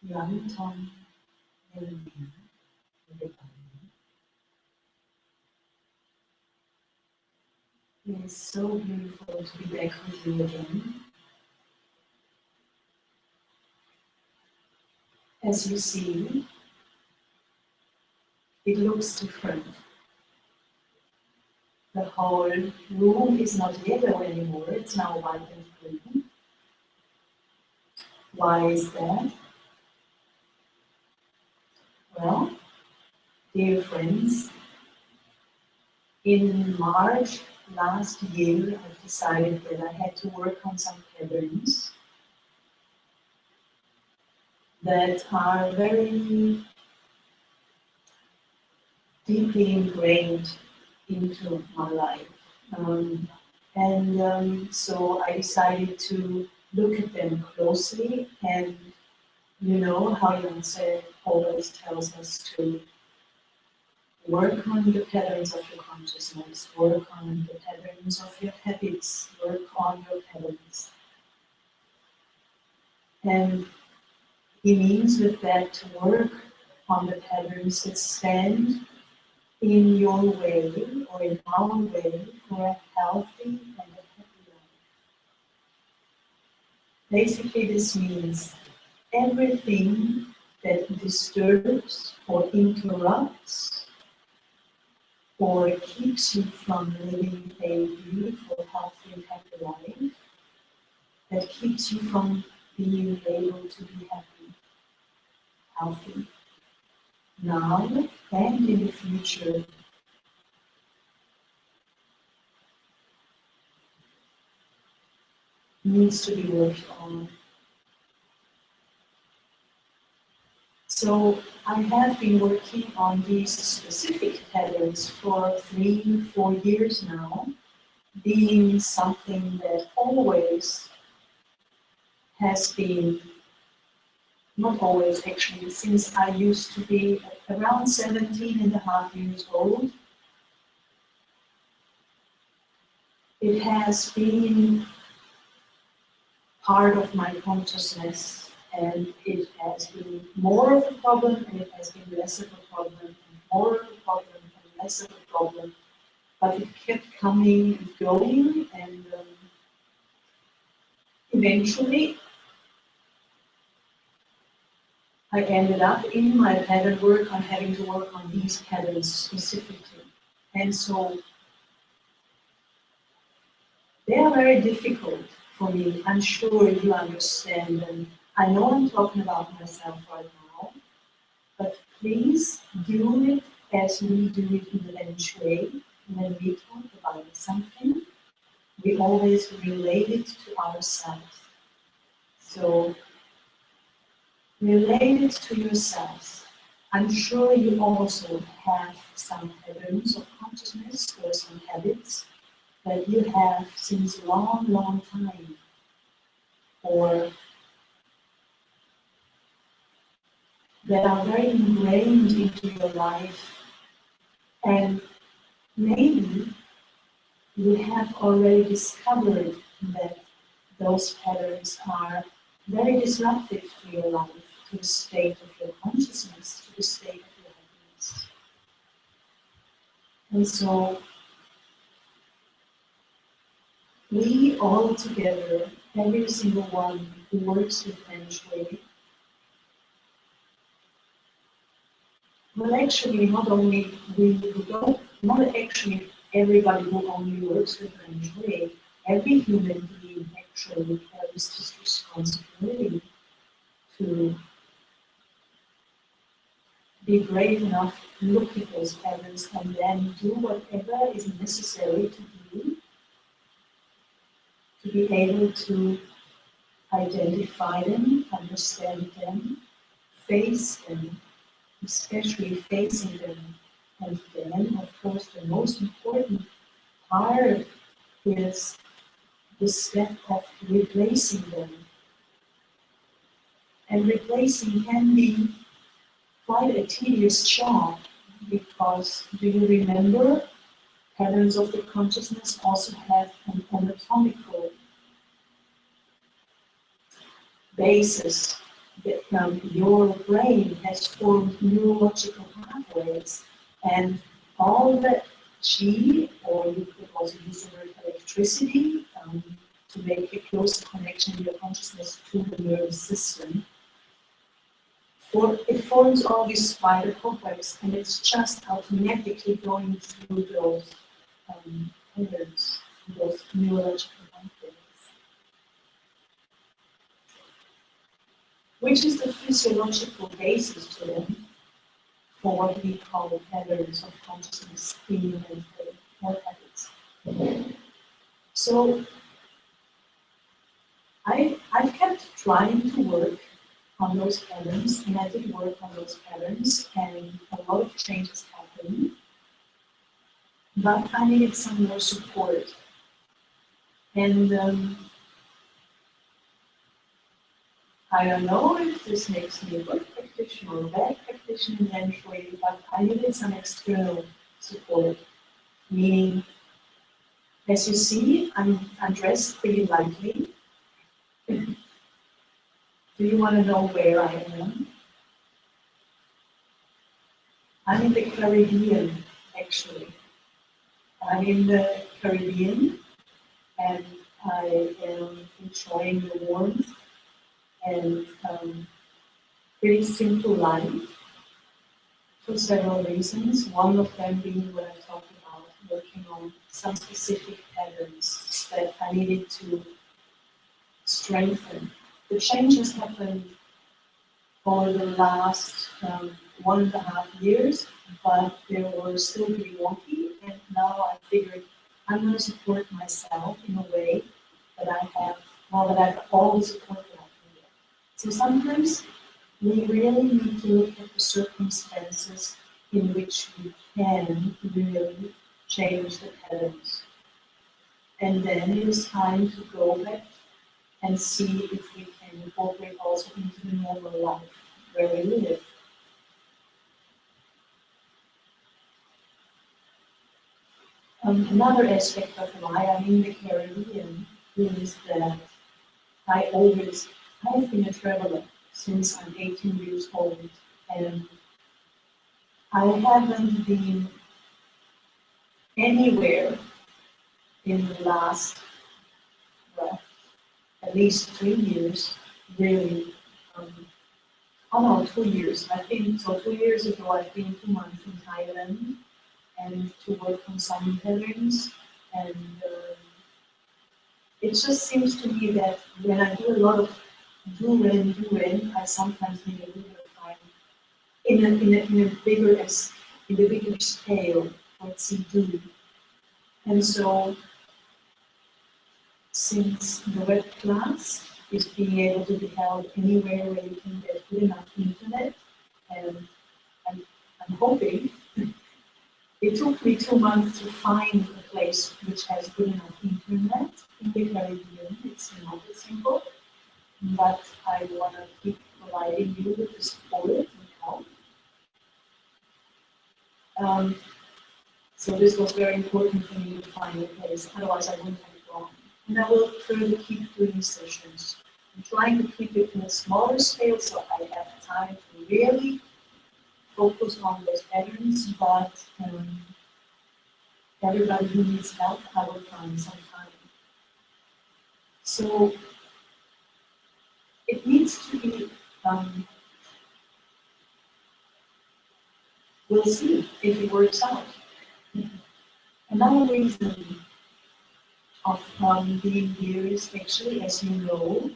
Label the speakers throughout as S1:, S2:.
S1: young Tom and everybody. It is so beautiful to be back with you again. As you see, it looks different. The whole room is not yellow anymore, it's now white and green. Why is that? Well, dear friends, in March last year, I decided that I had to work on some patterns that are very deeply ingrained into my life. So I decided to look at them closely, and you know how Yonsei always tells us to work on the patterns of your consciousness, work on the patterns of your habits, work on your patterns. And he means with that to work on the patterns that stand in your way or in our way for a healthy and a happy life. Basically, this means everything that disturbs or interrupts or keeps you from living a beautiful, healthy, and happy life, that keeps you from being able to be happy, healthy, now and in the future. Needs to be worked on. So I have been working on these specific patterns for 3-4 years now, being something that always has been, not always actually, since I used to be around 17.5 years old, it has been part of my consciousness, and it has been more of a problem, and it has been less of a problem, and more of a problem, and less of a problem. But it kept coming and going, and eventually I ended up in my pattern work on having to work on these patterns specifically. And so they are very difficult for me. I'm sure you understand them. I know I'm talking about myself right now, but please do it as we do it in the Bench way. When we talk about something, we always relate it to ourselves. So relate it to yourselves. I'm sure you also have some patterns of consciousness or some habits that you have since a long, long time, or that are very ingrained into your life, and maybe you have already discovered that those patterns are very disruptive to your life, to the state of your consciousness, to the state of your happiness. And so we all together, every single one who works with Feng Shui, well, actually, not only we who don't, not actually everybody who only works with Feng Shui, every human being actually carries this responsibility to be brave enough to look at those patterns and then do whatever is necessary to do to be able to identify them, understand them, face them, especially facing them. And then, of course, the most important part is the step of replacing them. And replacing can be quite a tedious job, because do you remember, patterns of the consciousness also have an anatomical basis. your brain has formed neurological pathways, and all the chi, or you could also use the word electricity to make a close connection in your consciousness to the nervous system. It forms all these spider cobwebs, and it's just automatically going through those patterns, those neurological pathways. Which is the physiological basis to them for what we call patterns of consciousness in human thought habits. So I've kept trying to work on those patterns, and I did work on those patterns, and a lot of changes happened, but I needed some more support. And I don't know if this makes me a good practitioner or a bad practitioner eventually, but I needed some external support. Meaning, as you see, I'm dressed pretty lightly. Do you want to know where I am? I'm in the Caribbean, actually. I'm in the Caribbean, and I am enjoying the warmth and pretty simple life for several reasons. One of them being what I talked about, working on some specific patterns that I needed to strengthen. The changes happened for the last 1.5 years, but they were still pretty wonky, and now I figured I'm going to support myself in a way that I have, well, that I've always supported I can get. So sometimes we really need to look at the circumstances in which we can really change the patterns. And then it is time to go back and see if we can incorporate also into the normal life where we live. Another aspect of why I'm in the Caribbean is that I've been a traveler since I'm 18 years old, and I haven't been anywhere in the last, well, at least 3 years, really. Oh no, 2 years. I think so. 2 years ago, I've been 2 months in Thailand and to work on some patterns, and it just seems to me that when I do a lot of doing, I sometimes need a little bit of time in a bigger scale, let's see, do. And so, since the web class is being able to be held anywhere where you can get good enough internet, and I'm hoping, it took me 2 months to find a place which has good enough internet in the Caribbean. It's not as simple, but I want to keep providing you with the support and help. So this was very important for me to find a place, otherwise I wouldn't have gone. And I will further keep doing sessions. I'm trying to keep it in a smaller scale so I have time to really focus on those patterns, but everybody who needs help, I will find some time. So it needs to be, we'll see if it works out. Another reason of being here is actually, as you know,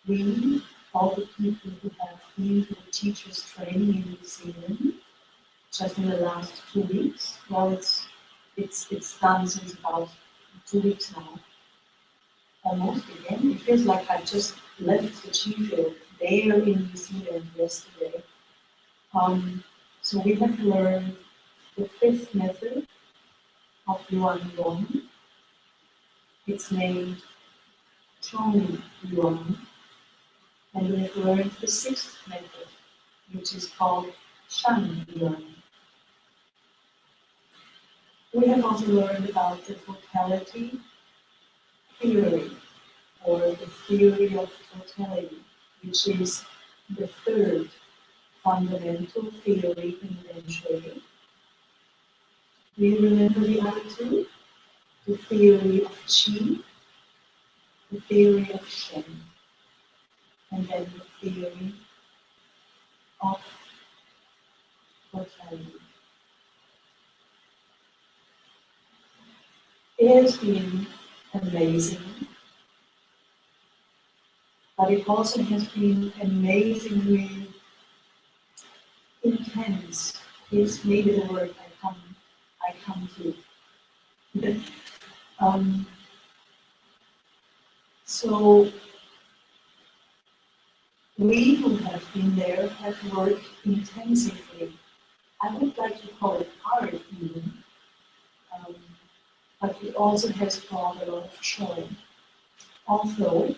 S1: we, all the people who have been to the teachers training in New Zealand, just in the last 2 weeks, well, it's done since about 2 weeks now. Almost again. It feels like I just left the chi field there in New Zealand yesterday. So we have learned the 5th method of Yuan Yuan. It's named Chong Yuan. And we have learned the 6th method, which is called Shan Yuan. We have also learned about the totality theory, or the theory of totality, which is the third fundamental theory in Feng. Do you remember the other two? The theory of Qi, the theory of Shen, and then the theory of totality. It has been amazing, but it also has been amazingly intense. It's maybe the word I come to. So we who have been there have worked intensively. I would like to call it hard even, but it also has brought a lot of joy. Although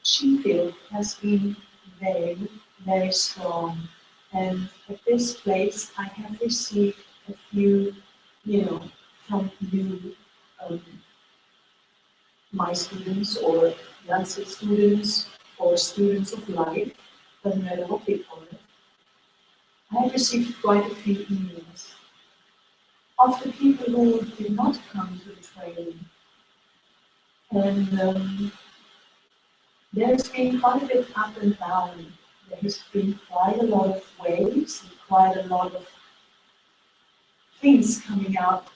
S1: Qi field has been very, very strong, and at this place I have received a few, from you, my students or Yansi students or students of life, doesn't matter what they call it. I have received quite a few emails of the people who did not come to the training. And there's been quite a bit up and down. There has been quite a lot of waves and quite a lot of things coming out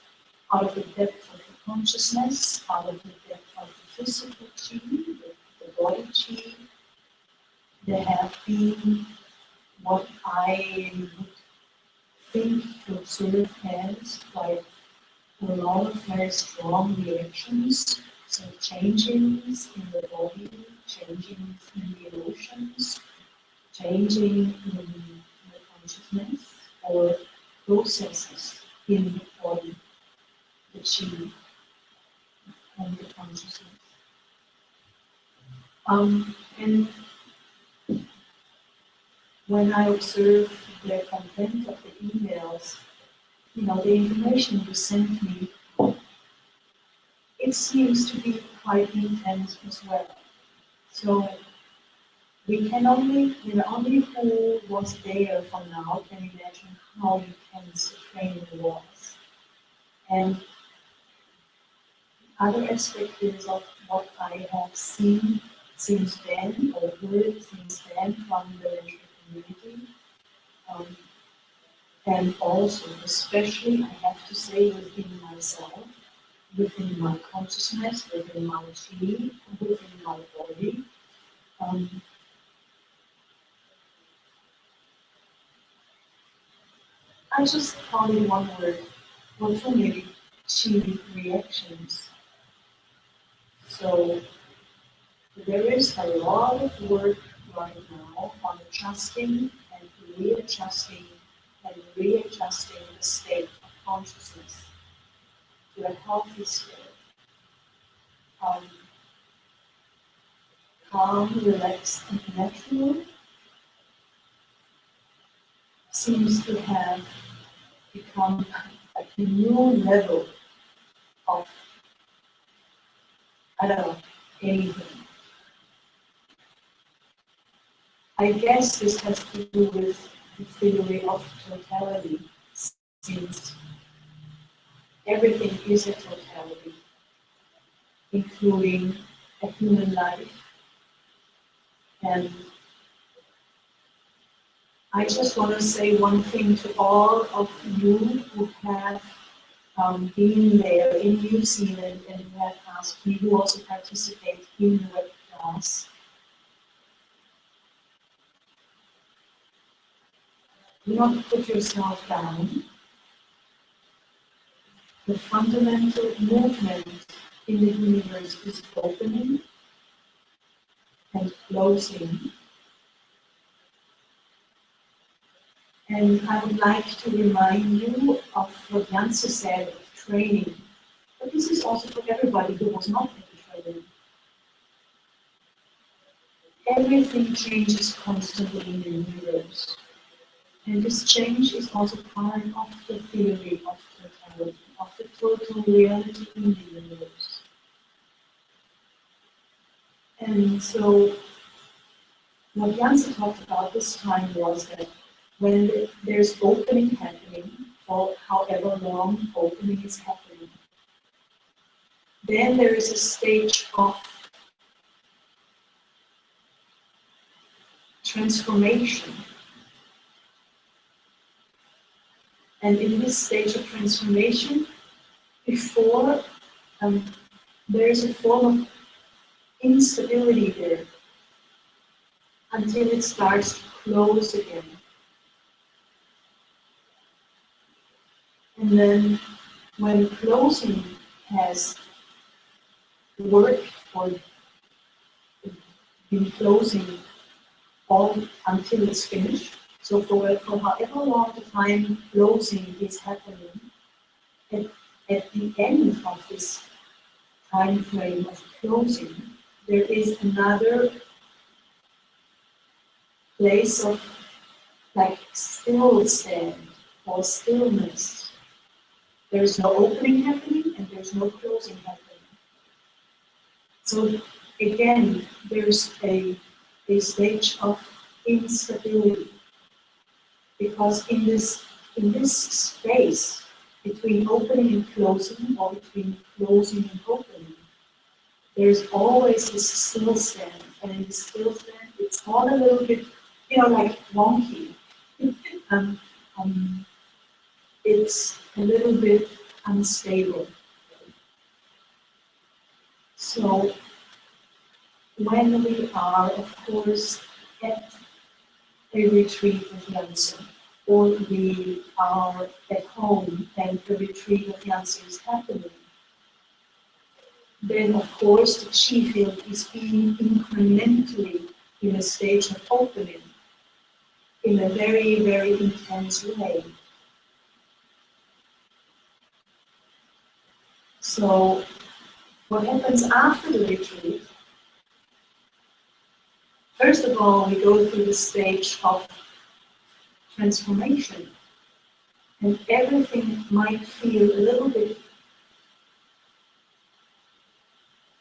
S1: of the depth of the consciousness, out of the depth of the physical chi, the body chi. There have been what I would think to observe as quite a lot of very strong reactions, so changes in the body, changes in the emotions, changing in the consciousness, or processes in the body, the chi, and the consciousness. And when I observe the content of the emails, the information you sent me, it seems to be quite intense as well. So we can only who was there for now can imagine how intense the training was. And other aspect is of what I have seen since then, or heard since then from the venture community. And also, especially, I have to say, within myself, within my consciousness, within my chi, within my body. I just call it one word, or two maybe chi reactions. So there is a lot of work right now on adjusting and readjusting the state of consciousness to a healthy state. Calm, relaxed, and natural seems to have become like a new level of, I don't know, anything. I guess this has to do with the theory of totality, since everything is a totality, including a human life. And I just want to say one thing to all of you who have been there in New Zealand and who have asked me, who also participate in the web class. Do not put yourself down. The fundamental movement in the universe is opening and closing. And I would like to remind you of what Janse said of training. But this is also for everybody who was not in the training. Everything changes constantly in the universe. And this change is also part of the theory of totality, of the total reality in the universe. And so what Janssen talked about this time was that when there's opening happening, or however long opening is happening, then there is a stage of transformation. And in this stage of transformation, before there is a form of instability there until it starts to close again. And then when closing has worked or been closing all until it's finished, so for however long the time closing is happening, at the end of this time frame of closing, there is another place of like still stand or stillness. There's no opening happening and there's no closing happening. So again, there's a stage of instability, because in this space between opening and closing, or between closing and opening, there's always this still stand, and in the still stand, it's all a little bit, like wonky. It's a little bit unstable. So when we are, of course, at a retreat with Janssen, or we are at home and the retreat of Janssen is happening, then of course the chi field is being incrementally in a stage of opening in a very, very intense way. So what happens after the retreat? First of all, we go through the stage of transformation, and everything might feel a little bit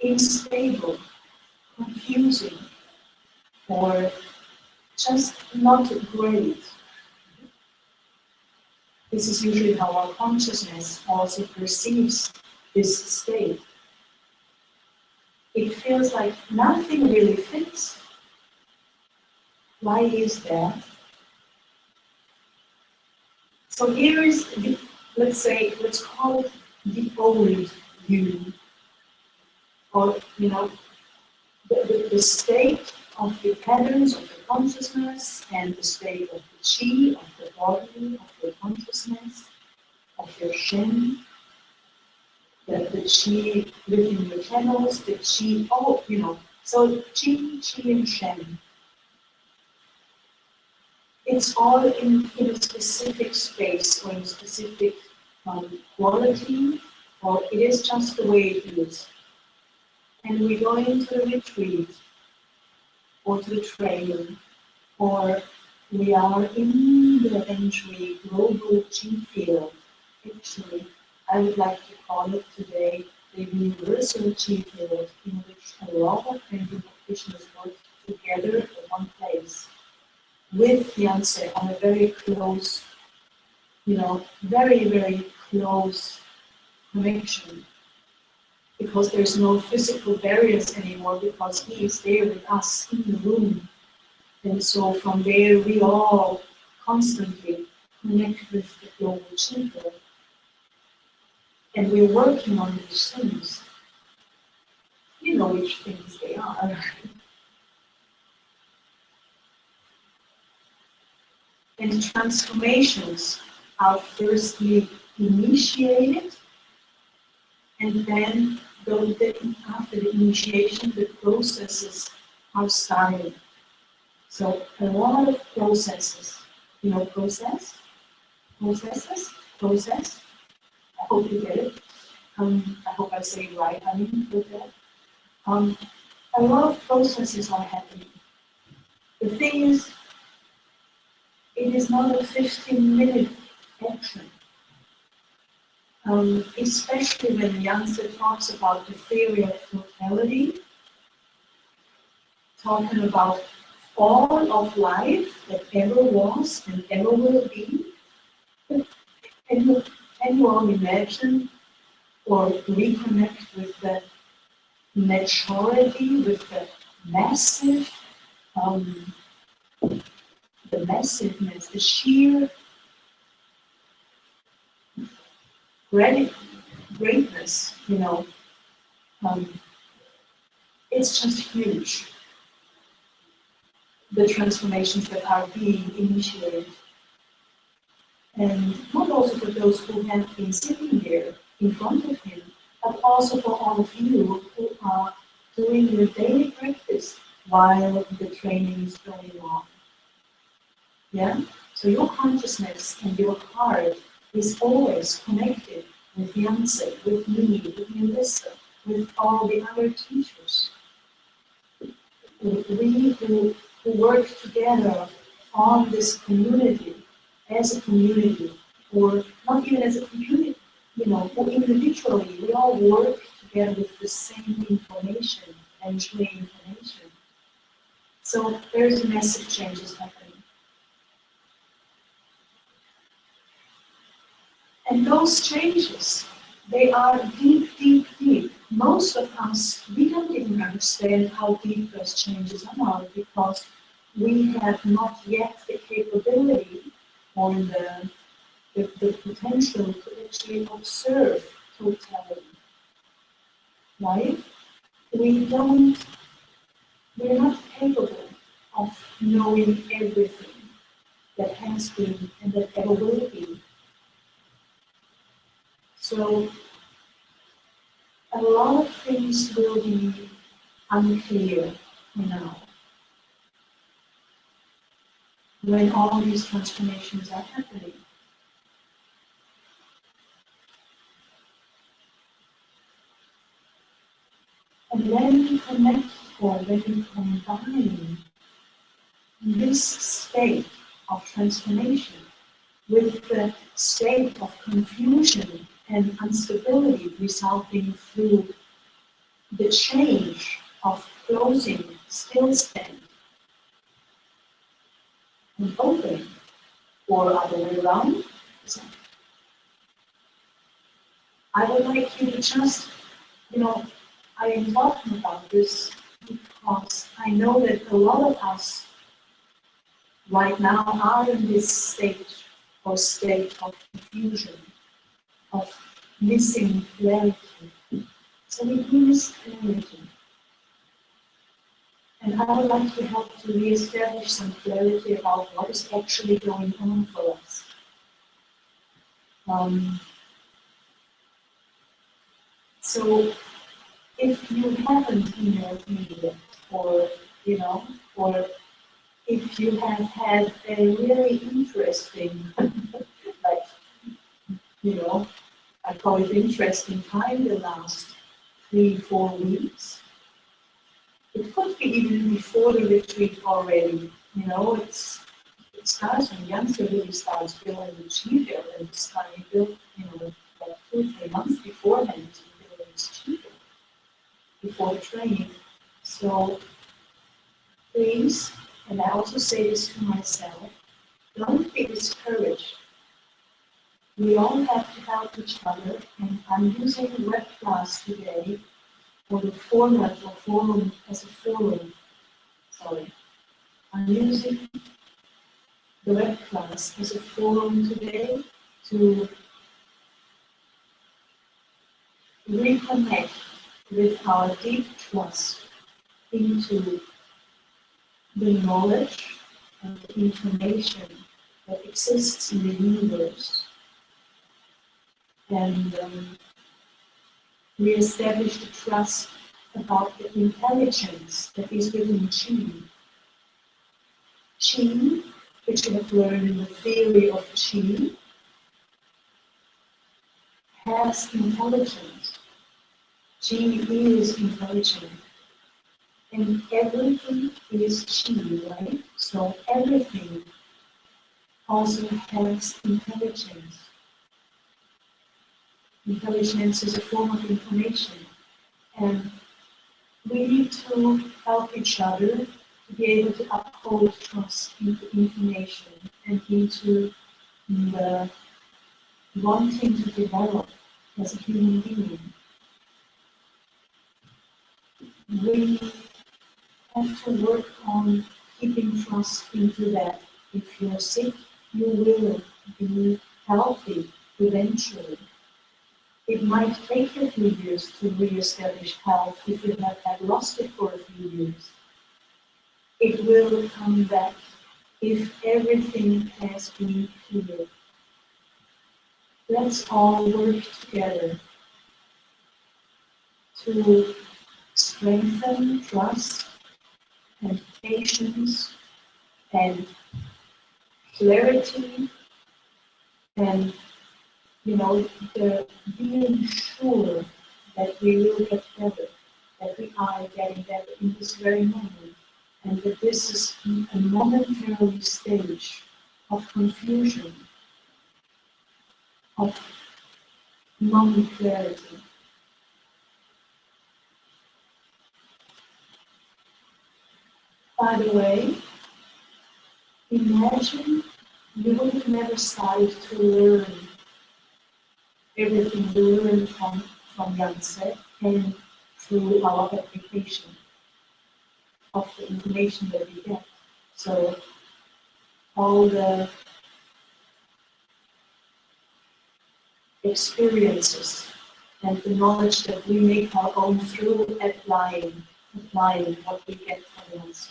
S1: unstable, confusing, or just not great. This is usually how our consciousness also perceives this state. It feels like nothing really fits. Why is that? So here is the, let's call it the old you, or the state of the patterns of the consciousness, and the state of the chi, of the body, of your consciousness, of your shen, the chi within your channels, the chi, so chi and shen. It's all in a specific space, or in a specific quality, or it is just the way it is. And we go into the retreat, or to the training, or we are in the entry global chi field. Actually, I would like to call it today the universal chi field, in which a lot of training practitioners work together in one place, with Janssen on a very close, very, very close connection. Because there's no physical barriers anymore, because he is there with us in the room. And so from there, we all constantly connect with the global chi field. And we're working on these things. You know which things they are. And transformations are firstly initiated, and then after the initiation, the processes are started. So a lot of processes, process. I hope you get it. I hope I say it right, with that. A lot of processes are happening. The thing is, it is not a 15-minute action. Especially when Janssen talks about the theory of totality, talking about all of life that ever was and ever will be. Can you all imagine or reconnect with the maturity, with the massive, um, the massiveness, the sheer greatness, um, it's just huge. The transformations that are being initiated. And not also for those who have been sitting there in front of him, but also for all of you who are doing your daily practice while the training is going on. Yeah? So your consciousness and your heart is always connected with Yangtze, with me, with Melissa, with all the other teachers. We who work together on this community, as a community, or not even as a community, or individually, we all work together with the same information, entering information. So there's massive changes happening. And those changes, they are deep, deep, deep. Most of us, we don't even understand how deep those changes are because we have not yet the capability or the potential to actually observe totality. Right? We're not capable of knowing everything that has been and that ever will be. So a lot of things will be unclear now when all these transformations are happening. And when we connect or when we combine this state of transformation with the state of confusion and instability resulting through the change of closing, still stand, and opening, or other way around. I would like you to just, I am talking about this because I know that a lot of us right now are in this state of confusion, of missing clarity. So we miss clarity. And I would like to help to re-establish some clarity about what is actually going on for us. So if you haven't emailed me yet, or if you have had a really interesting, I call it interesting time the last 3-4 weeks. It could be even before the retreat already. It starts when Yangtze really starts building the chi field, and it's starting to build, like 2-3 months beforehand, building its chi field before the training. So please, and I also say this to myself, don't be discouraged. We all have to help each other, and I'm using the web class today or the format or forum as a forum. I'm using the web class as a forum today to reconnect with our deep trust into the knowledge and the information that exists in the universe, and re-establish the trust about the intelligence that is within Qi. Qi, which we have learned in the theory of Qi, has intelligence. Qi is intelligent. And everything is Qi, right? So everything also has intelligence. Intelligence is a form of information. And we need to help each other to be able to uphold trust into information and into the wanting to develop as a human being. We have to work on keeping trust into that. If you're sick, you will be healthy eventually. It might take a few years to re-establish health if you have had lost it for a few years. It will come back if everything has been cleared. Let's all work together to strengthen trust and patience and clarity and the being sure that we will get better, that we are getting better in this very moment, and that this is a momentary stage of confusion, of non-clarity. By the way, imagine you would have never started to learn everything we learn from Yangtze and through our application of the information that we get. So all the experiences and the knowledge that we make our own through applying what we get from Yangtze.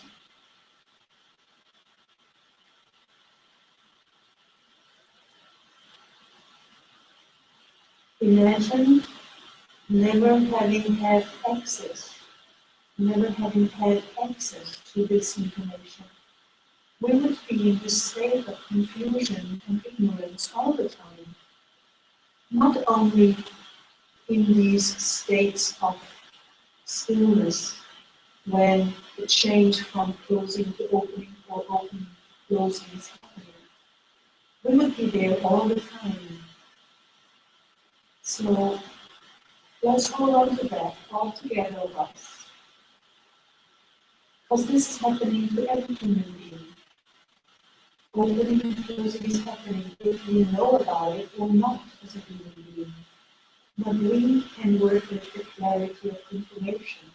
S1: Imagine never having had access to this information. We would be in this state of confusion and ignorance all the time. Not only in these states of stillness, when the change from closing to opening or opening to closing is happening. We would be there all the time. So let's hold on to that, all together of us. Because this is happening to every human being. Opening and closing is happening if we know about it or not as a human being. But we can work with the clarity of information.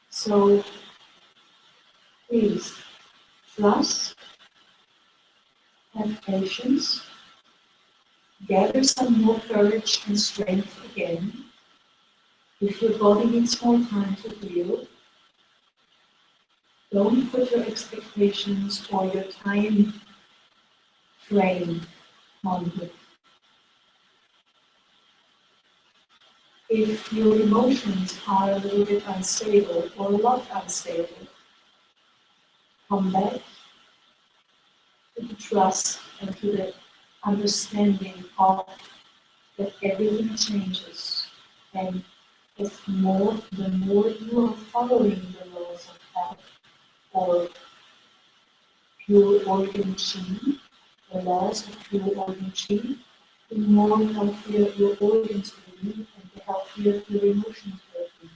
S1: So please, trust, have patience, gather some more courage and strength again. If your body needs more time to heal, don't put your expectations or your time frame on it. If your emotions are a little bit unstable or a lot unstable, come back to the trust and to the understanding of that everything changes, and the more you are following the laws of health or pure organ chi, the laws of pure organ chi, the more healthier your organs will be and the healthier your emotions will be.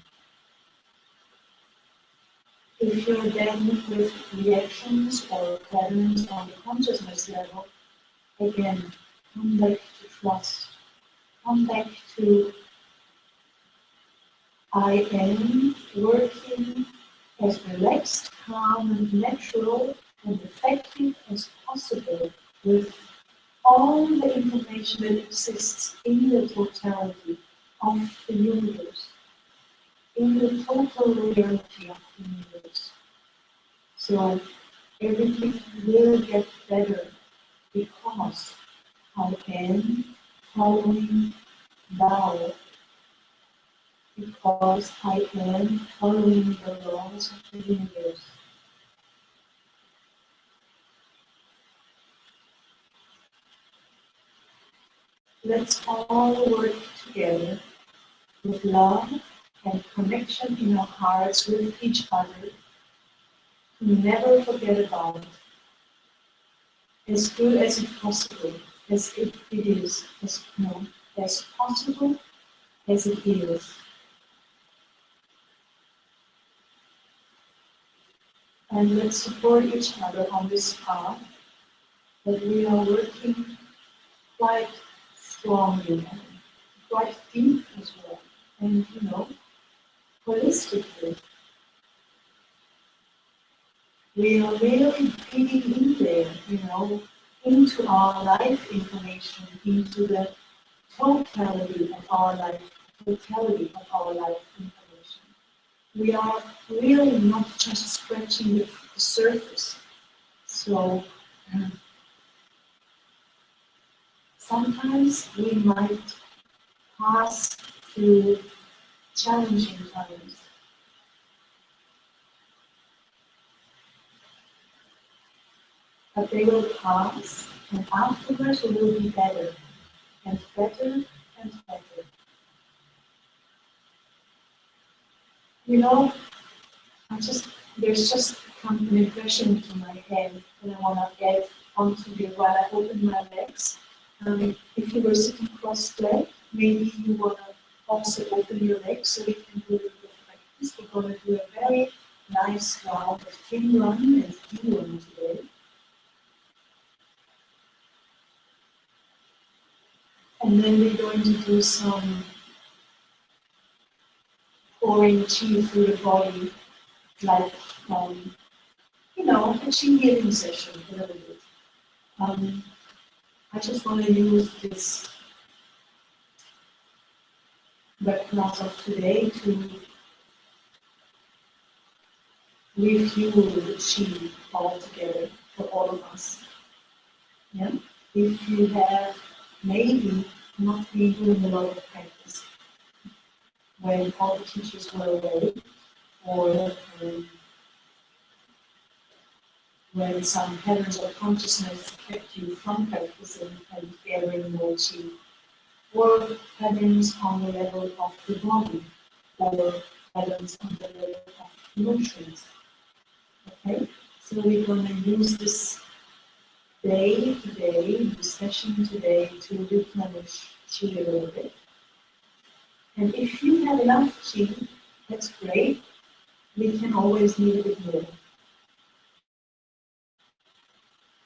S1: If you're then with reactions or patterns on the consciousness level, again, come back to trust. Come back to I am working as relaxed, calm, and natural and effective as possible with all the information that exists in the totality of the universe, in the total reality of the universe. So everything will get better because I am following Tao, because I am following the laws of the universe. Let's all work together with love and connection in our hearts with each other to never forget about it. As good as it possible, as it is, as possible as it is. And let's support each other on this path that we are working quite strongly and quite deep as well. And holistically, we are really digging in there, into our life information, into the totality of our life information. We are really not just scratching the surface. So sometimes we might pass through challenging times. But they will pass, and afterwards we will be better, and better, and better. There's just come an impression to my head that I want to get onto you while I open my legs. If you were sitting cross-legged, maybe you want to also open your legs so we can do a little bit of practice. We're going to do a very nice round of thin run and deep run today. And then we're going to do some pouring chi through the body, like, a chi healing session, a little bit. I just want to use this webcast of today to refuel the chi altogether for all of us. Yeah? If you have maybe not been doing a lot of practice when all the teachers were away, or when some patterns of consciousness kept you from practicing and gathering more chi, or patterns on the level of the body, or patterns on the level of emotions. Okay? So we're going to use this day today, this session today, to replenish chi a little bit. And if you have enough chi, that's great. We can always need a bit more.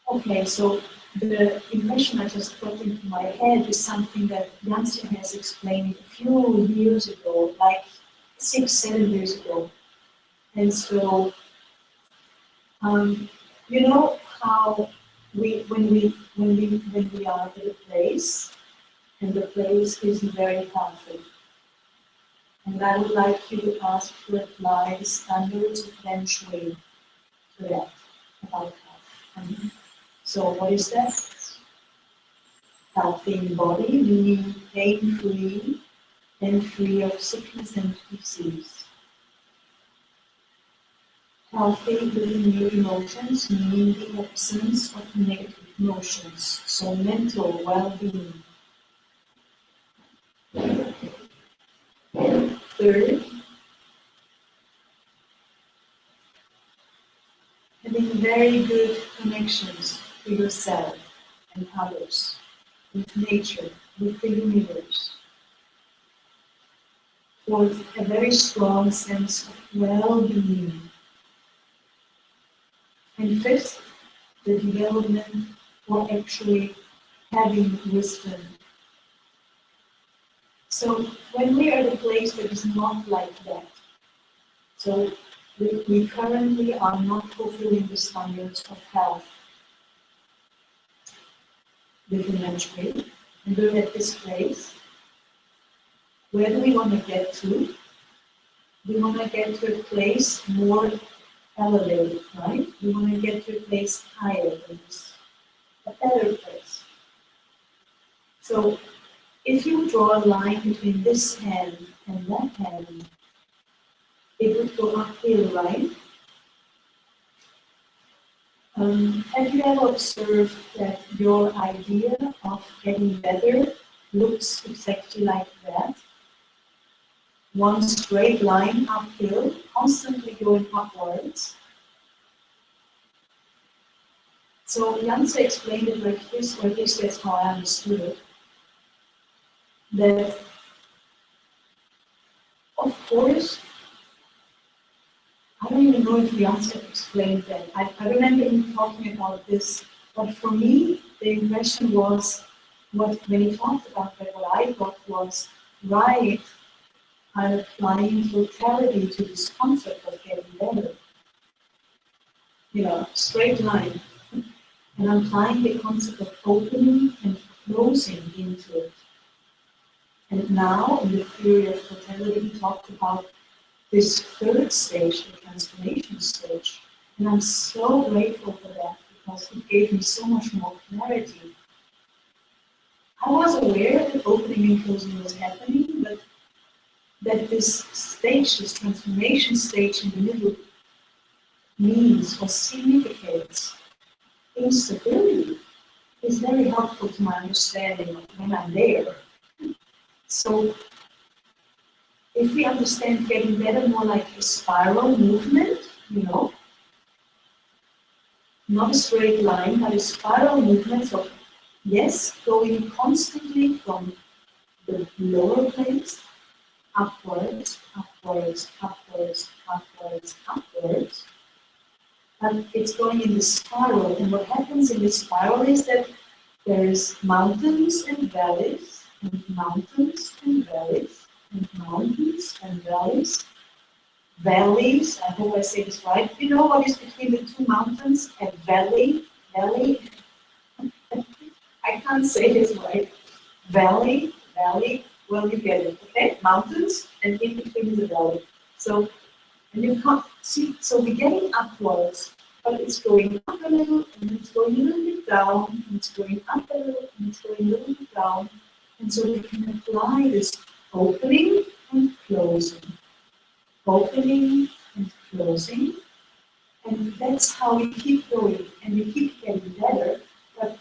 S1: Okay, so the impression I just got into my head is something that Janssen has explained a few years ago, like 6-7 years ago. And so, you know how when we are at a place, and the place isn't very healthy, and I would like you to ask to apply the standards of Feng Shui to that, about health. So what is that? Healthy body, meaning pain-free and free of sickness and disease. Healthy within your emotions, meaning the absence of negative emotions, so mental well-being. Third, having very good connections to yourself and others, with nature, with the universe. Fourth, a very strong sense of well-being. And fifth, the development or actually having wisdom. So when we are at a place that is not like that, so we currently are not fulfilling the standards of health within Feng, and we're at this place, where do we want to get to? We want to get to a place more elevated, right? We want to get to a place higher than this, a better place. So if you draw a line between this hand and that hand, it would go uphill, right? Have you ever observed that your idea of getting better looks exactly like that? One straight line uphill, constantly going upwards. So Janssen explained it like this, or at least that's how I understood it. That, of course, I don't even know if Janssen explained that. I remember him talking about this, but for me, the impression was, when he talked about that, what I got was, right, I'm applying totality to this concept of getting better. You know, straight line. And I'm applying the concept of opening and closing into it. And now, in the theory of totality, he talked about this third stage, the transformation stage. And I'm so grateful for that because it gave me so much more clarity. I was aware that opening and closing was happening, but that this stage, this transformation stage in the middle, means or significates instability is very helpful to my understanding of when I'm there. So if we understand getting better more like a spiral movement, you know, not a straight line, but a spiral movement of, yes, going constantly from the lower place upwards, upwards, upwards, upwards, upwards. And it's going in the spiral. And what happens in the spiral is that there is mountains and valleys, and mountains and valleys, and mountains and valleys. Valleys, I hope I say this right. You know what is between the two mountains? A valley, valley. I can't say this right. Valley, valley. Well, you get it, okay? Mountains, and in between is a valley. So, and you can't see. So we're getting upwards, but it's going up a little, and it's going a little bit down, and it's going up a little, and it's going a little bit down. And so we can apply this opening and closing. Opening and closing, and that's how we keep going, and we keep getting better. But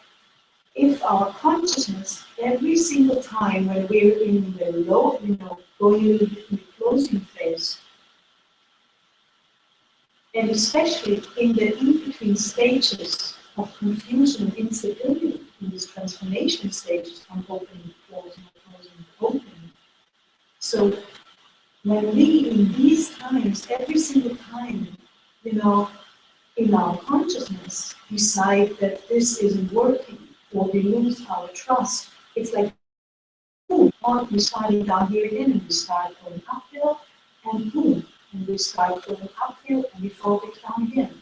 S1: if our consciousness, every single time when we're in the low, you know, going a little bit in the closing phase, and especially in the in-between stages of confusion and instability, in these transformation stages from opening, closing, closing, opening. So when we, in these times, every single time, you know, in our consciousness, decide that this isn't working, or we lose our trust, it's like, boom, we're starting down here again, and we start going uphill, and boom, and we start going uphill, and we fall back down again.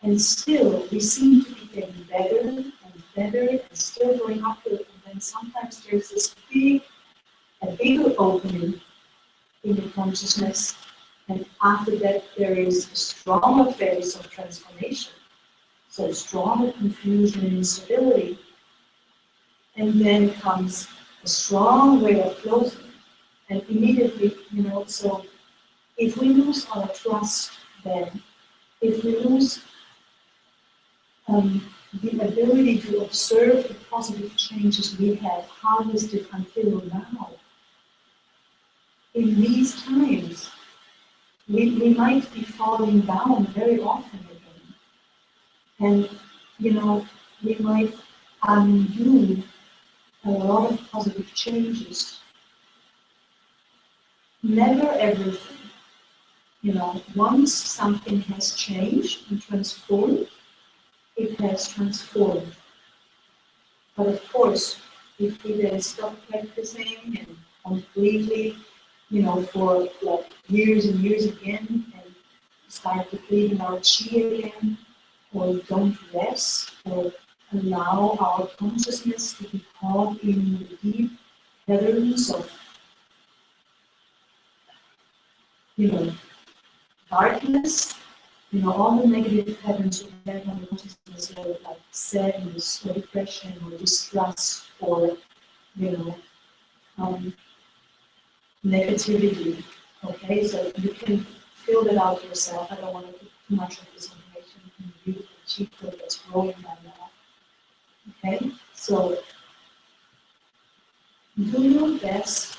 S1: And still, we seem to be getting better and better, and still going uphill, and then sometimes there's this a bigger opening in the consciousness, and after that there is a stronger phase of transformation, so stronger confusion and instability, and then comes a strong way of closing, and immediately, you know, so if we lose our trust, then if we lose the ability to observe the positive changes we have harvested until now, in these times, we might be falling down very often again. And, you know, we might undo a lot of positive changes. Never everything. You know, once something has changed and transformed, it has transformed. But of course, if we then stop practicing and completely, you know, for like years and years again, and start depleting our chi again, or don't rest, or allow our consciousness to be caught in the deep patterns of, you know, darkness, you know, all the negative patterns we have on the consciousness level, like sadness, or depression, or distrust, or, you know, negativity. Okay, so you can fill that out yourself. I don't want to put too much of this information in the beautiful cheat code that's growing by now. Okay, so do your best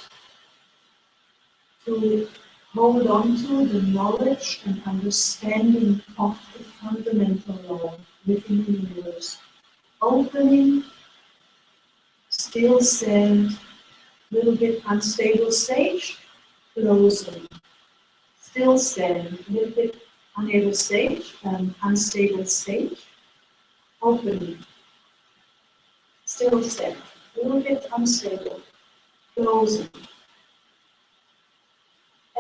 S1: to hold on to the knowledge and understanding of the fundamental law within the universe. Opening, still stand, little bit unstable stage, closing. Still stand, a little bit unable stage, unstable stage, opening, still step, a little bit unstable, closing.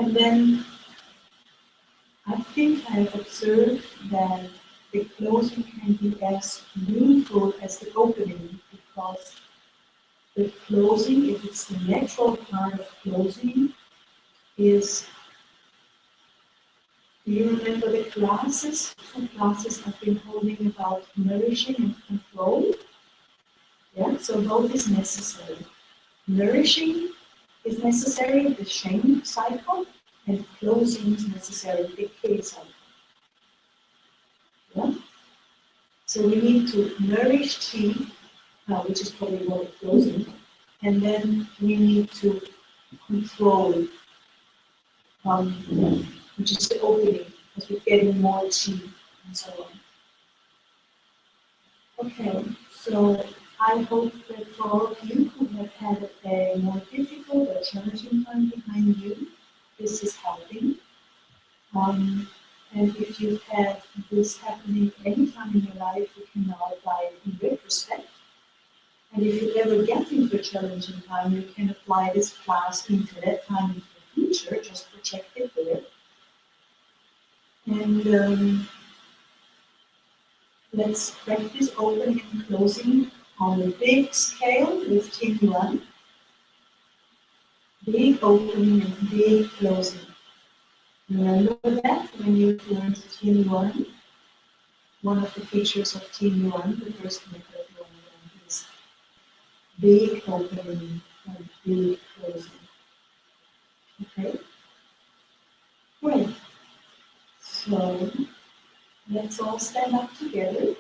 S1: And then I think I have observed that the closing can be as meaningful as the opening, because the closing, if it's the natural part of closing, is, do you remember the classes? 2 classes I've been holding about nourishing and control. Yeah, so both is necessary. Nourishing is necessary, the shame cycle, and closing is necessary, the decay cycle. Yeah? So we need to nourish chi, which is probably what it's closing, and then we need to control, which is the opening, because we're getting more chi and so on. Okay, so I hope that for all of you who have had a more difficult or challenging time behind you, this is helping. And if you've had this happening any time in your life, you can now apply it in retrospect. And if you ever get into a challenging time, you can apply this class into that time into the future, just project it there. And let's practice opening and closing on a big scale with Qin Yuan. Big opening and big closing. Remember that when you learned Qin Yuan? One of the features of Qin Yuan, the first method you learn, is big opening and big closing. Okay? Great. So let's all stand up together.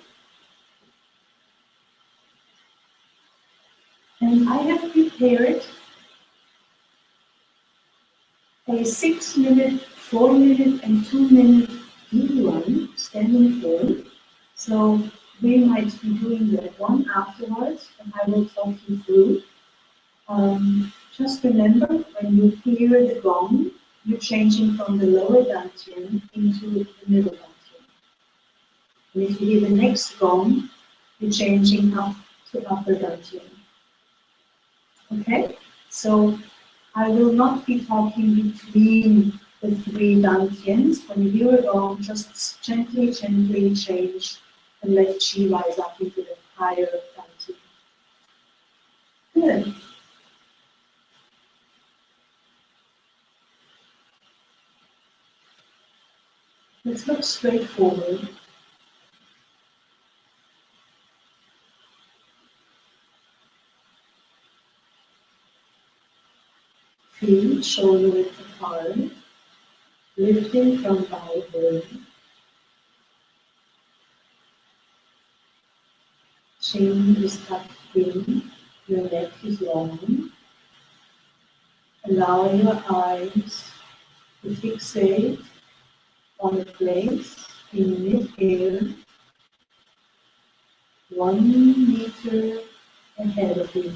S1: And I have prepared a 6-minute, 4-minute, and 2-minute Qin standing form. So we might be doing that one afterwards, and I will talk you through. Just remember, when you hear the gong, you're changing from the lower dantian into the middle dantian. And if you hear the next gong, you're changing up to upper dantian. Okay? So I will not be talking between the 3 dantians. When you hear a gong, just gently, gently change and let qi rise up into the higher dantian. Good. Let's look straight forward. Feet shoulder width apart, lifting from thigh bone. Chin is tucked in, your neck is long. Allow your eyes to fixate on a place in mid-air, 1 meter ahead of you.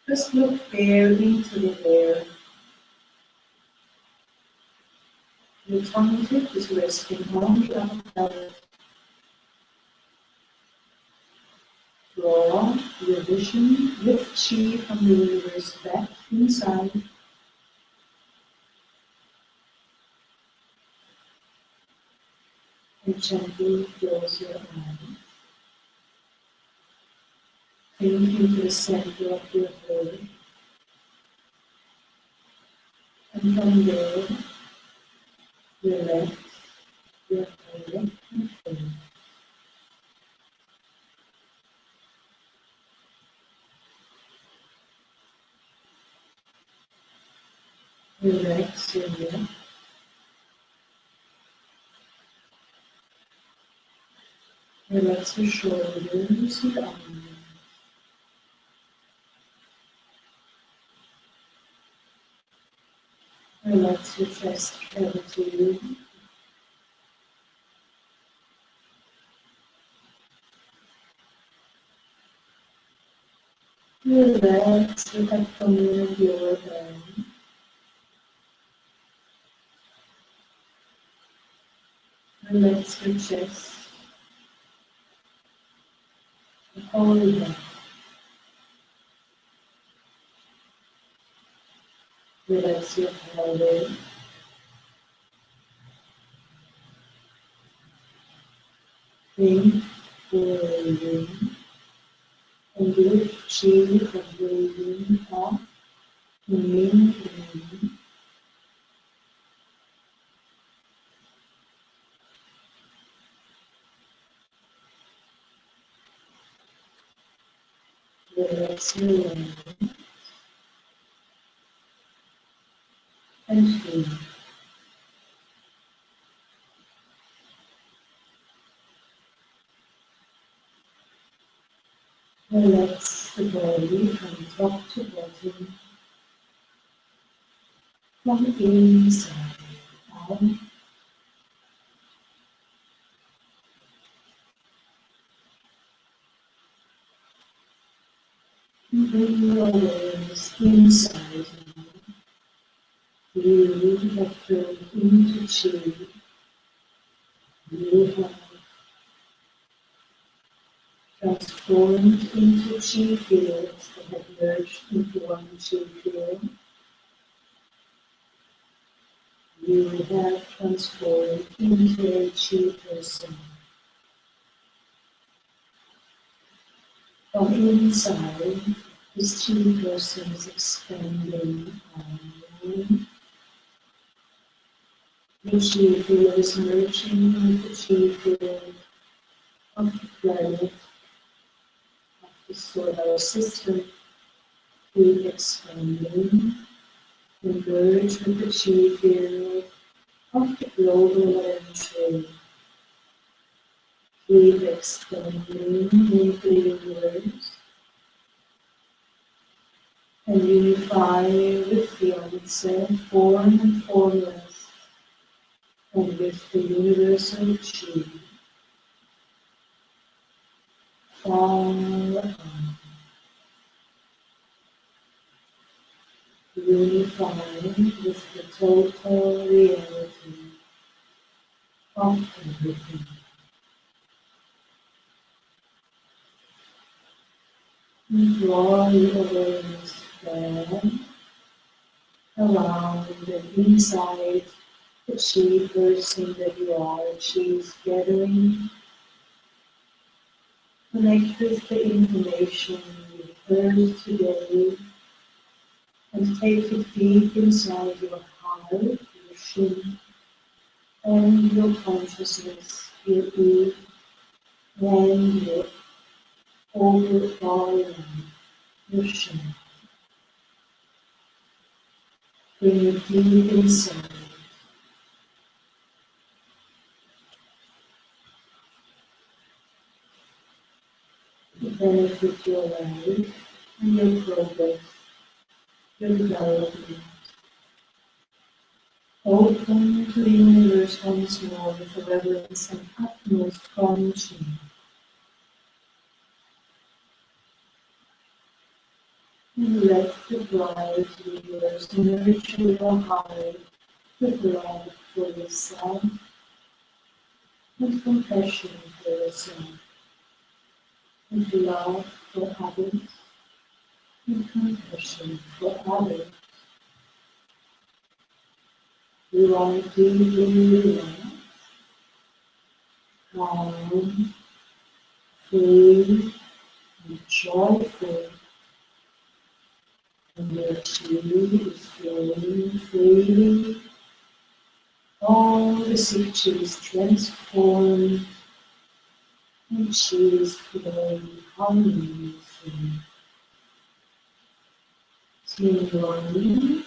S1: Just look there into the air. Your tongue tip is resting on the upper pelvis. Draw your vision with chi from the universe back inside. And gently close your eyes. Think into the center of your head. And from there, relax your head and face. Relax your neck. Relax your shoulders, your arms. Relax your chest cavity. Relax the abdomen and lower belly. Relax your chest, the whole head. Relax your pelvis. Think breathing and lift chi from breathing up in. Relax your legs and feet. Relax the body from top to bottom, from inside out. Bring your awareness inside now. You have turned into chi. You have transformed into chi fields that have merged into one chi field. You have transformed into a chi person. From inside, this chi person is expanding on. The chi field is merging with the chi field of the planet, of the solar system, keep expanding, and merge with the chi field of the global energy. Keep expanding into the universe and unify with the onset, form and formless, and with the universal chi. Far apart, unifying with the total reality of everything. And draw your awareness back around and inside the chi person that you are. Chi is gathering. Connect with the information you heard today and take it deep inside your heart, your shin, and your consciousness, your being, and your overall life, your shin. Bring it deep inside. To benefit your life and your progress, your development. Open to the universe once more with a reverence and utmost quality. And let the bright universe nurture your heart with love for yourself and compassion for yourself, and love for others and compassion for others. You are deeply relaxed, calm, free, and joyful, and your chi is flowing freely. All the sick chi is transformed, and chi is flowing harmoniously. Team 1,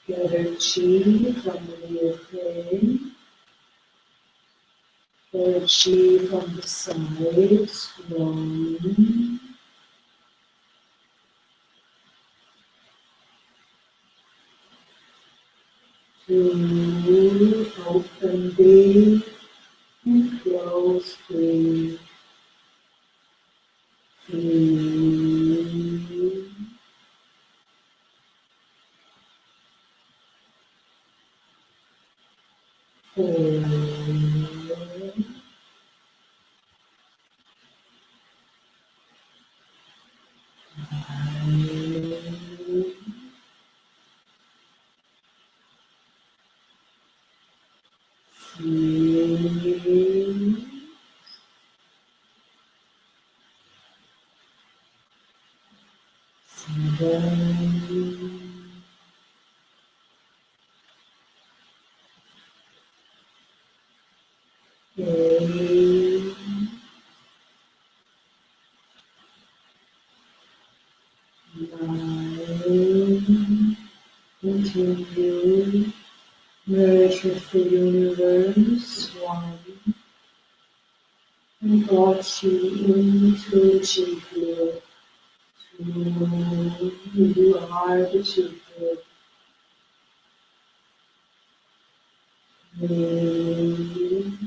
S1: gather chi from the earth, gather chi from the sides. 1, 2, open big and close big. 3, 4, 9. Continue. Merge with the universe. 1. And brought you into the chi field. 2. You are the chi field. 3.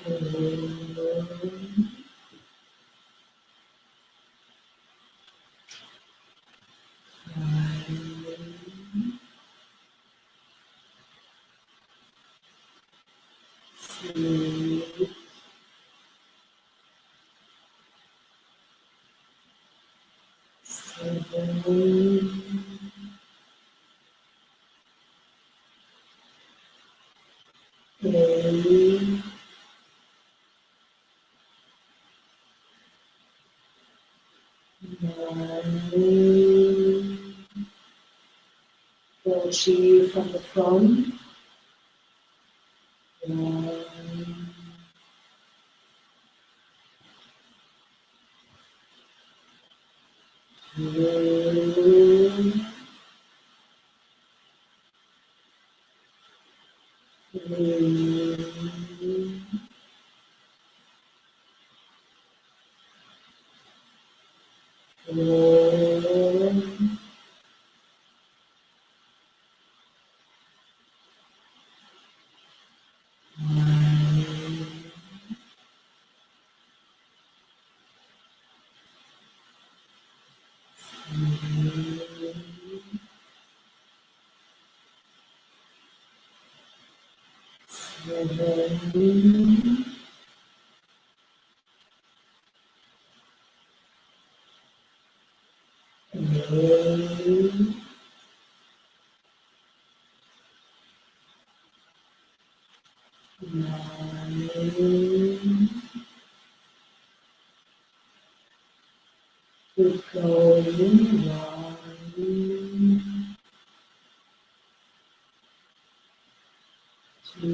S1: 4. 6. 7. 8. 9. Approach you from the front. 1. 2. 3. 4. 5. 7. 8. 9. Keep going. 1. 2.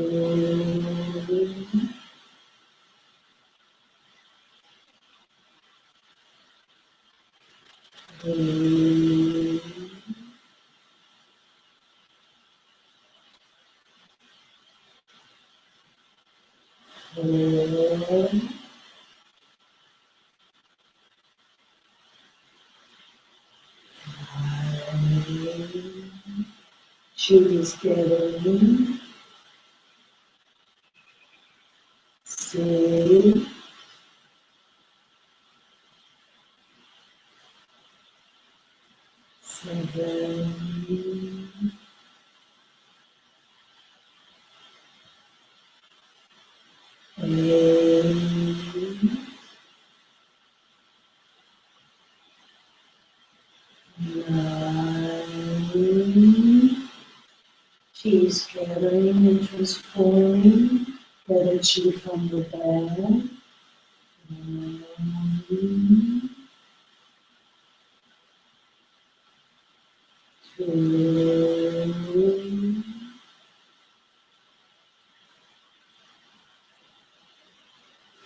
S1: 3. 4. Choose gathering. 6. 7. 8. 9. She's gathering and transforming energy from the bell. 1. 2.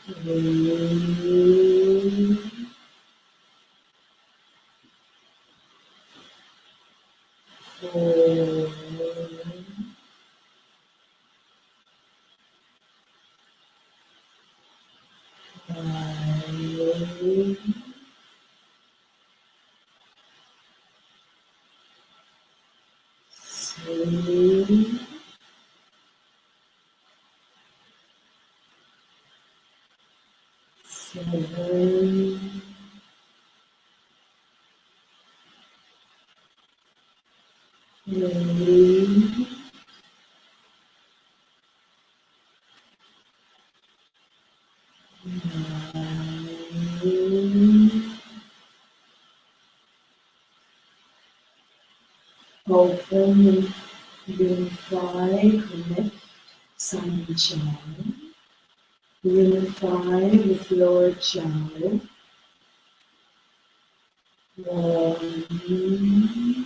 S1: 3. 4. 5. 6. 7. 3, open, unify, connect, sun and child. Unify with Lord Child. 1, 2,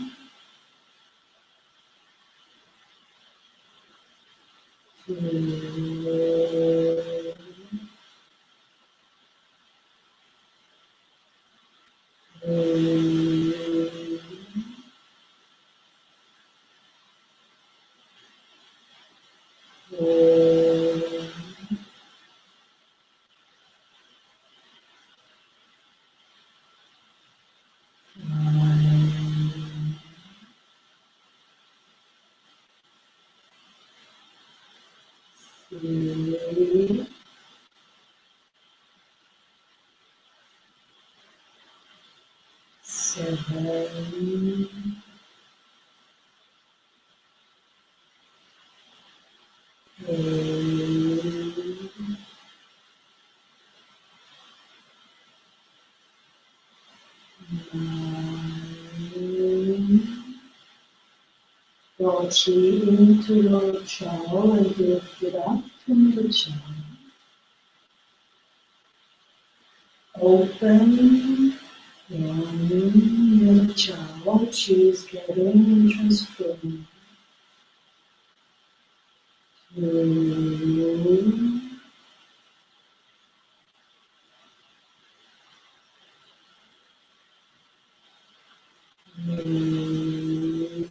S1: 3, 4, 5, 6, 7, 8, 9. Draw chi into your jaw and lift it up from the jaw. Open, yawning your jaw, chi is getting and transforming. 2,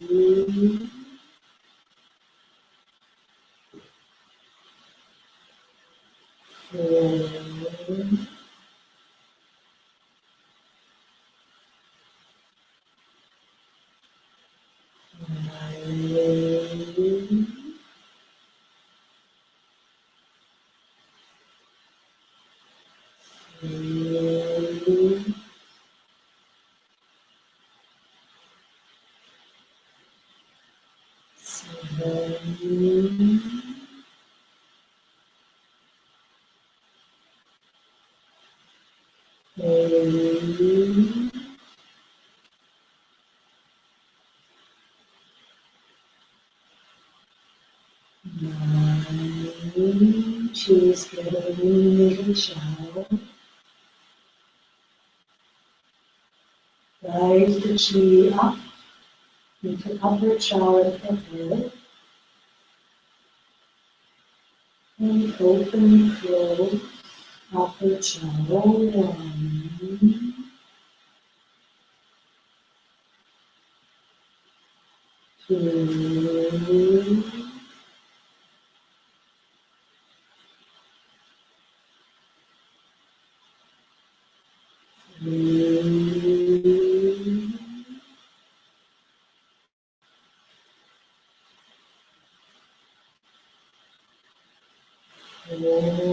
S1: 3, 4, 5, 6, 7, 8, 9. Choose getting middle jaw. Rise the chi up into upper jaw and head, and open, close, upper jaw. 1, 2, 3, 4, 5,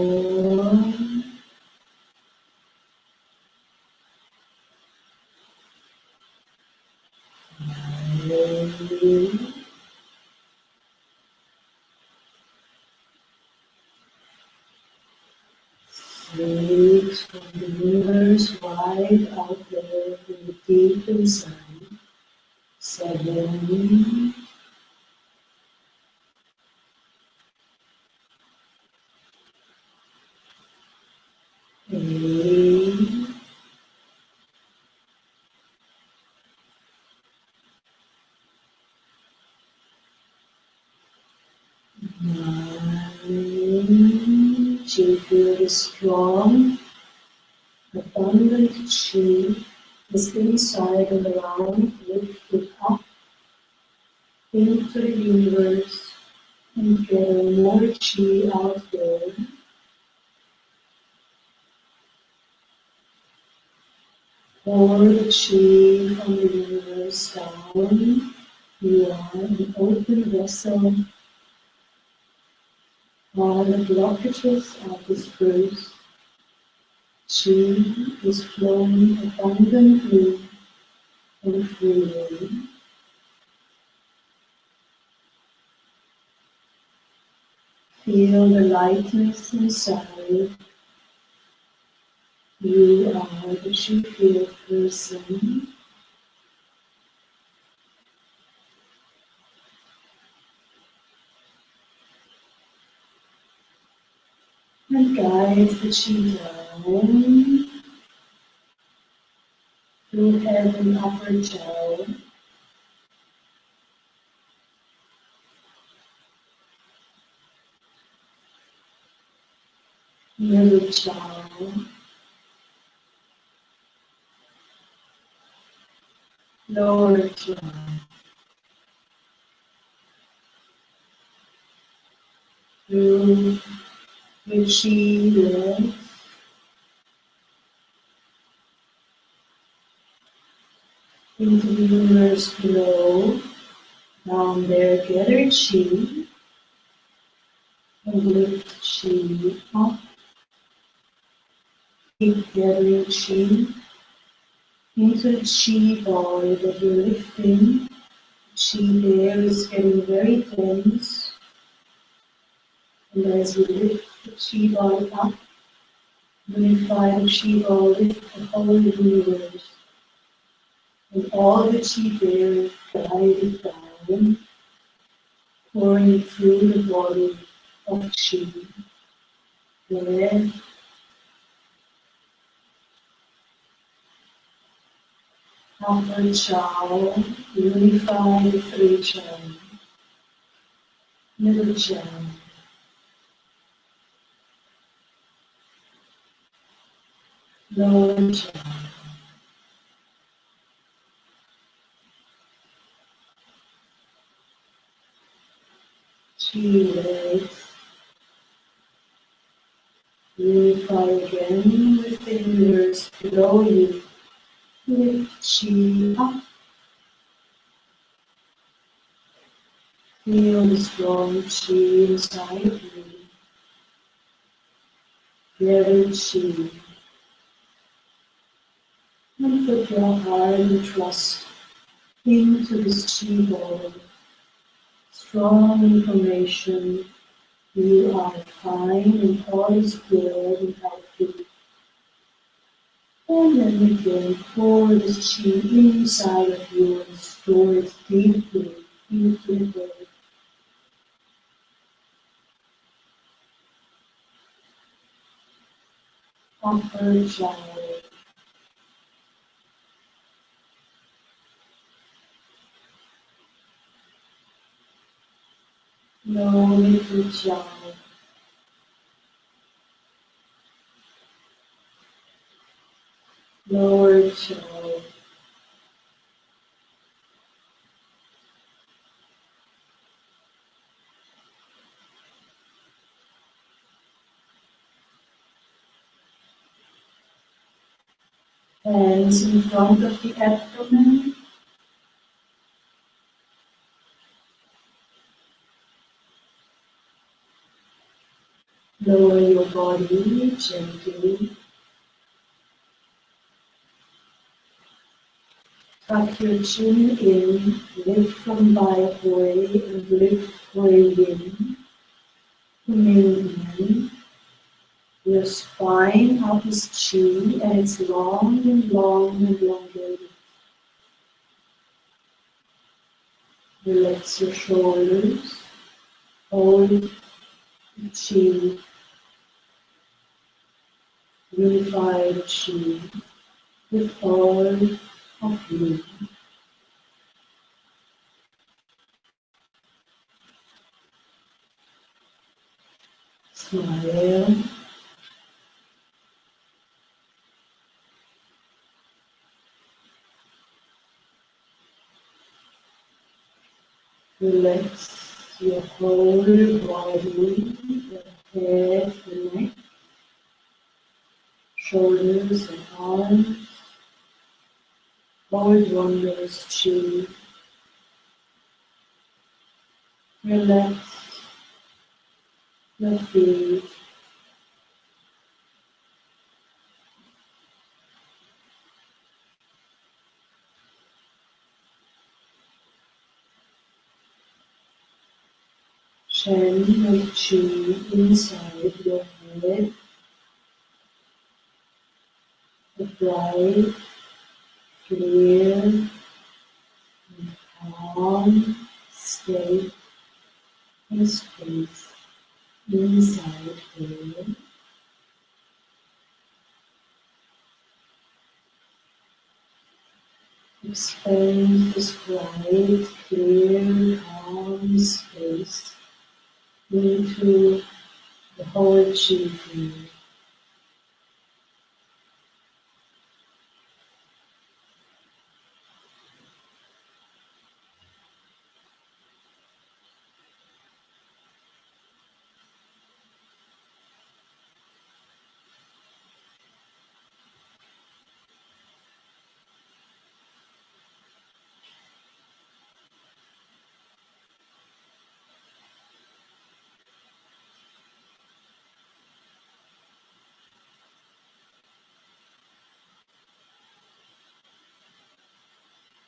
S1: 6. From the universe wide out there in the deep inside. 7, 8, 9. Chi feel the strong, abundant chi is inside and around, lift it up into the universe and gather more chi out there. Pour the chi from the universe down. You are an open vessel. All the blockages are dispersed. Chi is flowing abundantly and freely. Feel the lightness inside. You are the she-filled person. And guide the chi down through head and upper jaw. Middle jaw. Lower jaw. Through the chi legs. Into the universe below. Down there, gather chi. And lift chi up. Keep gathering chi into the chi ball that you're lifting. Chi there is getting very tense. And as we lift the chi ball up, unify the chi ball, lift the whole universe. And all the chi there guided down, pouring through the body of chi. There, upper jaw, unify the three jaw, middle jaw, lower jaw. Chi legs, unify again with the universe below you. Lift chi up, feel the strong chi inside you. Gather chi, and put your heart and trust into this chi ball. Strong information, you are fine and all is good and healthy. And then again, pour this chi inside of you and store it deeply into the body. Upper jaw, lower jaw, lower jaw, hands in front of the abdomen, lower your body gently, tuck your chin in, lift from Bai and lift Hui Yin, Ming Yin. Your spine up is chi and it's long and long and elongated. Relax your shoulders, hold the chi, unify the chi with all of you. Smile, relax your whole body, the head, the neck, shoulders and arms. Hold wondrous chi. Relax your feet. channel chi inside your head, a bright, clear, calm state and space inside there. Expand this bright, clear, calm space into the whole chi field.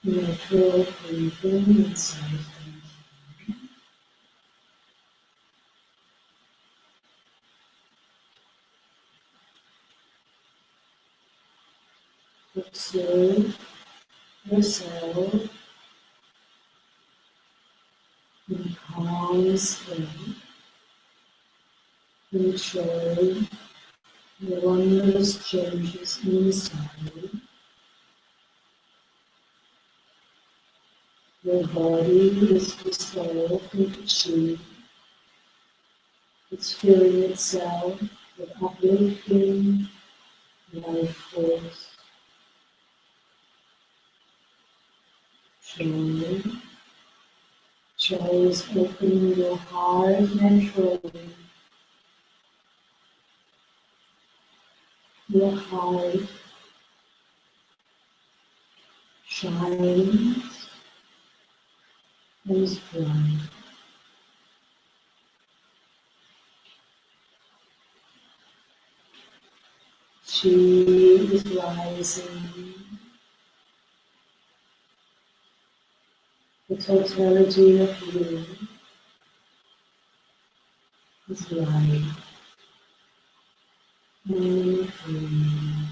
S1: Natural breathing inside there. Observe yourself in calm state, enjoy the wondrous changes inside. Your body is dissolved into chi. It's filling itself with uplifting life force, joy. Joy is opening your heart naturally. Your heart shines and is bright. Chi is rising. The totality of you is light and free.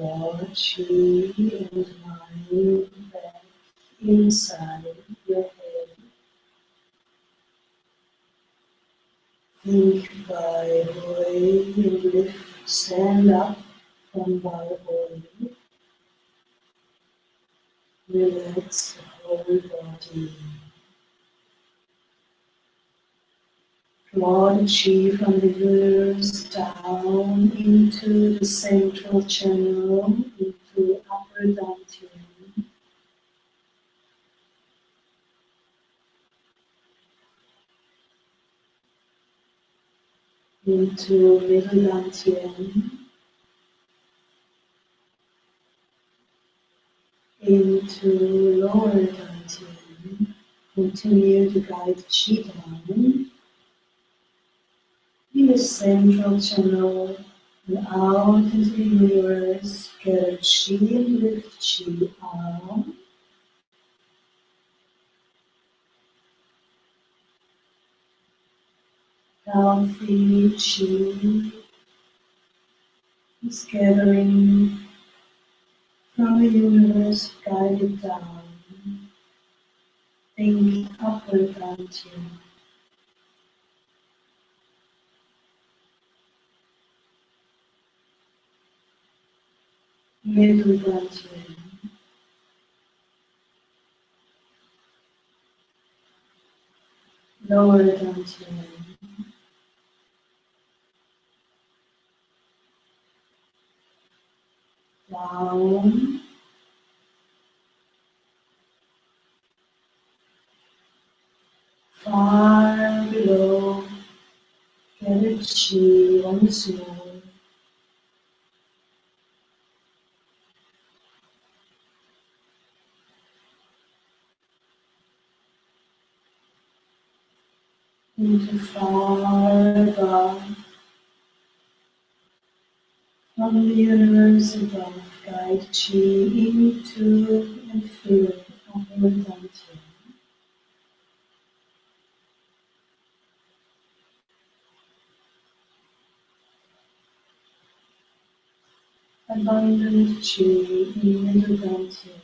S1: Draw chi and mind back inside your head. Think by and lift, stand up from body. Relax the whole body. Draw the chi from the ears down into the central channel, into upper dantian, into middle dantian, into lower dantian. Continue to guide chi down in the central channel and out into the universe. Gather chi and lift chi out. Healthy chi is gathering from the universe, guided down. Think upward dantian, middle dantian, lower dantian, down, far below. Gather chi once more. Into far above, from the universe above, guide chi into and fill upward dantian. Abundant chi in middle dantian.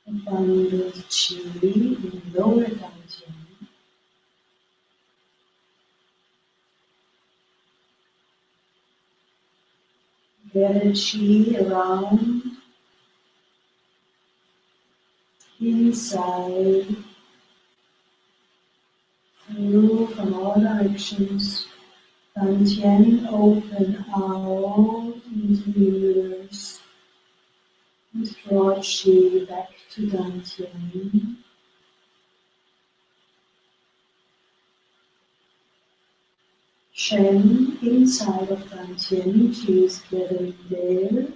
S1: Abundant chi in lower dantian. Gather chi around, inside, through from all directions. Dantian open out into the universe and draw chi back to Dantian. Shen inside of Dantian, chi is gathering there.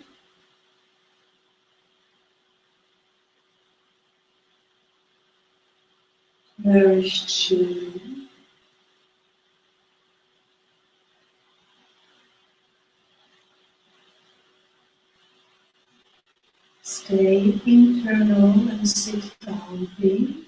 S1: Nourished chi. Stay internal and sit down, please.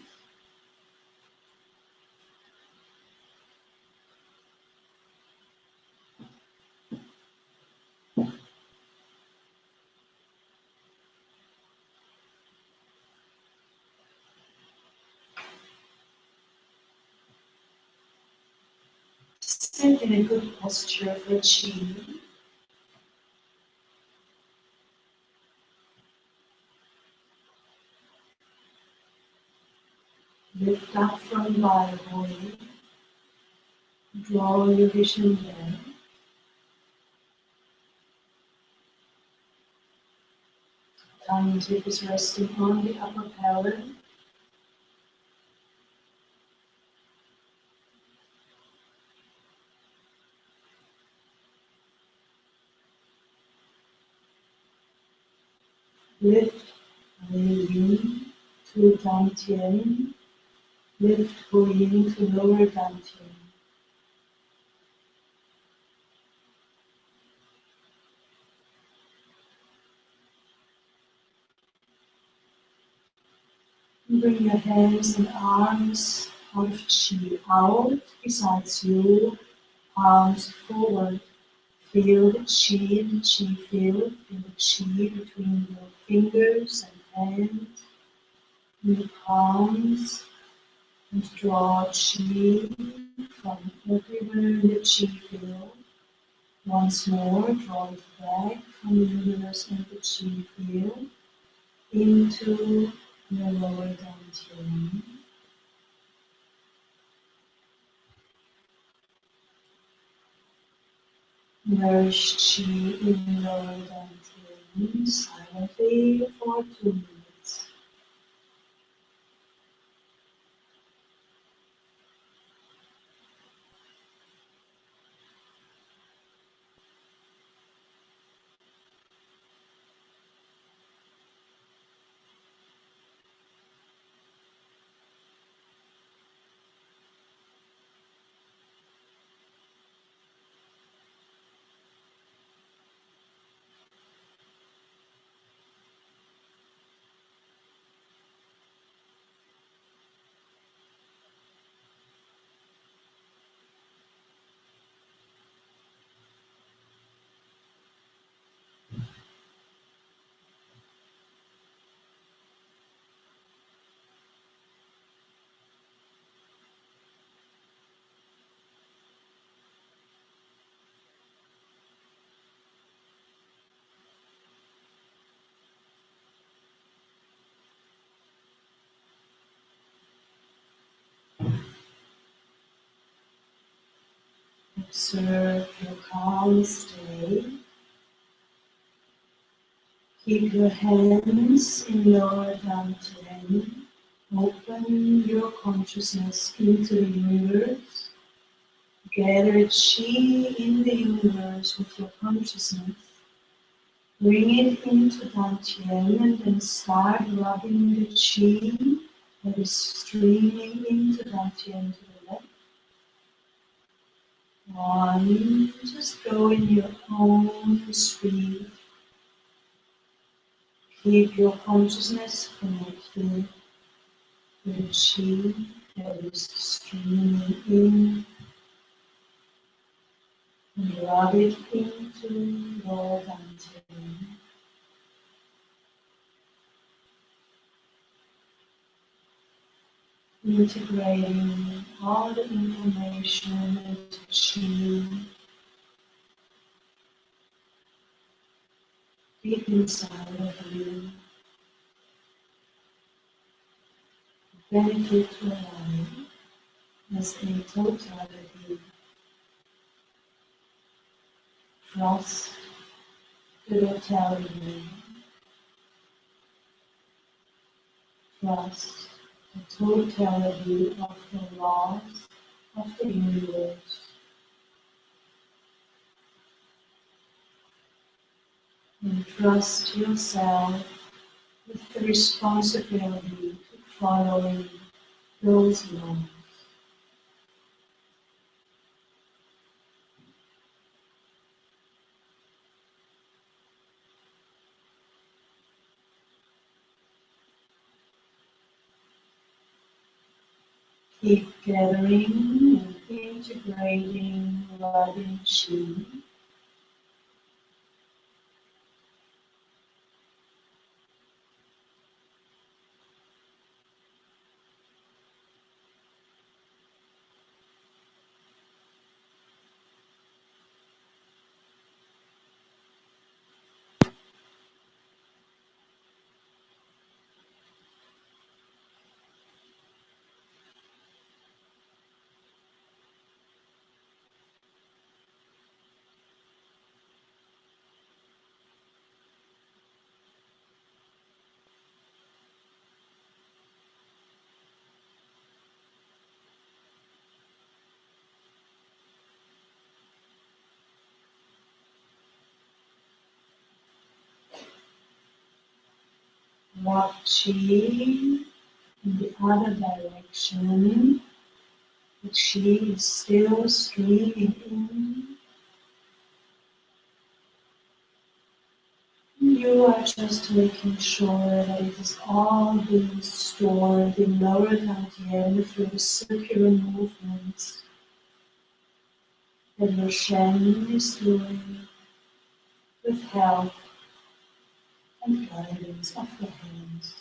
S1: Sit in a good posture for chi. Lift up from body. Draw your vision there. Tongue tip is resting on the upper palate. Lift Yin to Dantian. Lift Yin to lower Dantian. Bring your hands and arms lot of chi out besides you, palms forward. Feel the chi field, feel the chi between your fingers and hands, in the palms, and draw chi from everywhere in the chi field. Once more, draw it back from the universe and the chi field into your lower dantian. Nourish chi in lower dantian silently for 2 minutes. Observe your calm state. Keep your hands in lower dantian. Open your consciousness into the universe. Gather chi in the universe with your consciousness. Bring it into dantian and then start rubbing the chi that is streaming into dantian to the left. One, just go in your own speed. Keep your consciousness connected to the chi that is streaming in and rub it into your dantian. Integrating all the information into chi deep inside of you. Benefit your life as a totality. Trust the totality. Trust the totality of the laws of the universe. And trust yourself with the responsibility to following those laws. Keep gathering and integrating loving chi. Walk chi in the other direction. The chi is still streaming in. you are just making sure that it is all being stored in lower dantian through the circular movements that your Shen is doing with help and guidance of the hands.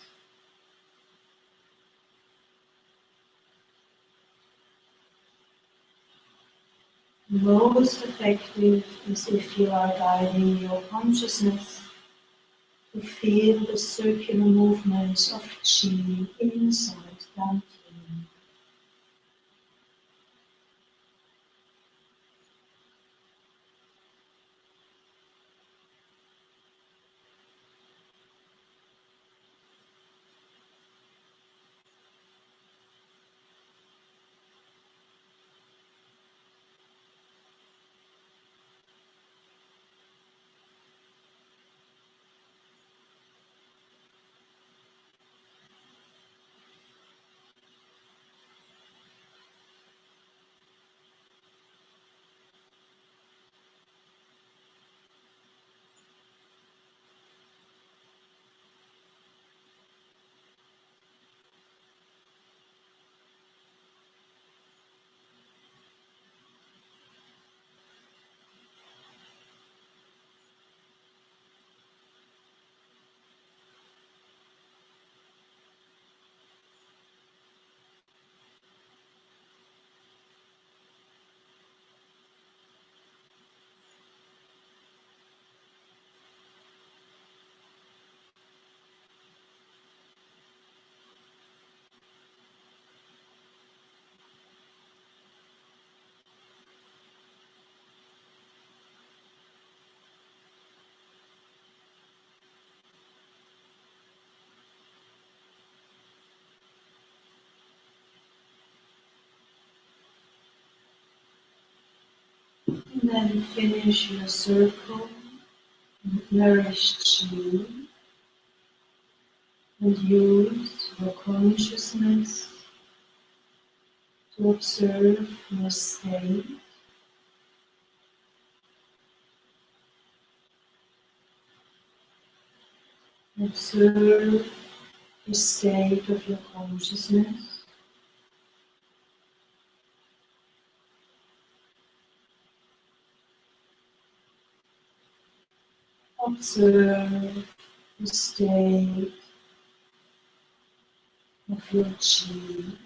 S1: Most effective is if you are guiding your consciousness to feel the circular movements of Qi inside Dantian. And then finish your circle with nourished Qi and use your consciousness to observe your state. Observe the state of your consciousness. Observe the state of your Qi.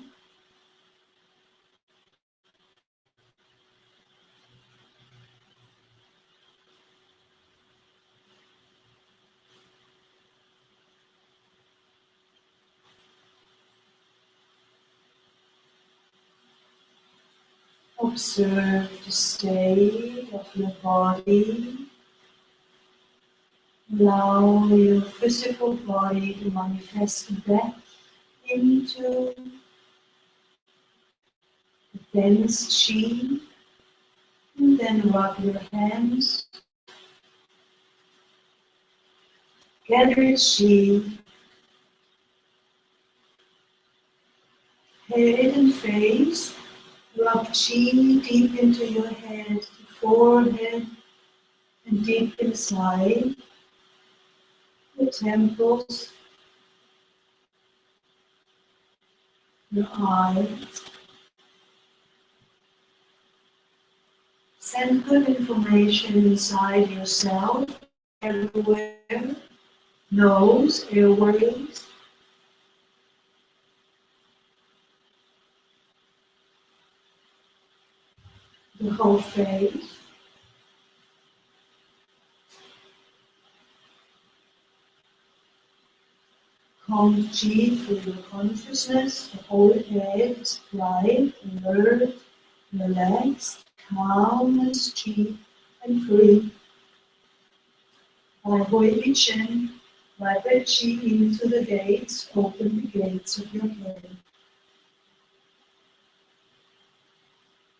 S1: Observe the state of your body. Allow your physical body to manifest back into the dense Qi, and then rub your hands, gather Qi, head and face, rub Qi deep into your head, forehead, and deep inside your temples, your eyes. Send good information inside yourself, everywhere, nose, airways, the whole face. Calm Qi through your consciousness, the whole head is bright, alert, relaxed, calm as Qi, and free. By Hui Chen, vibrate Qi into the gates, open the gates of your head.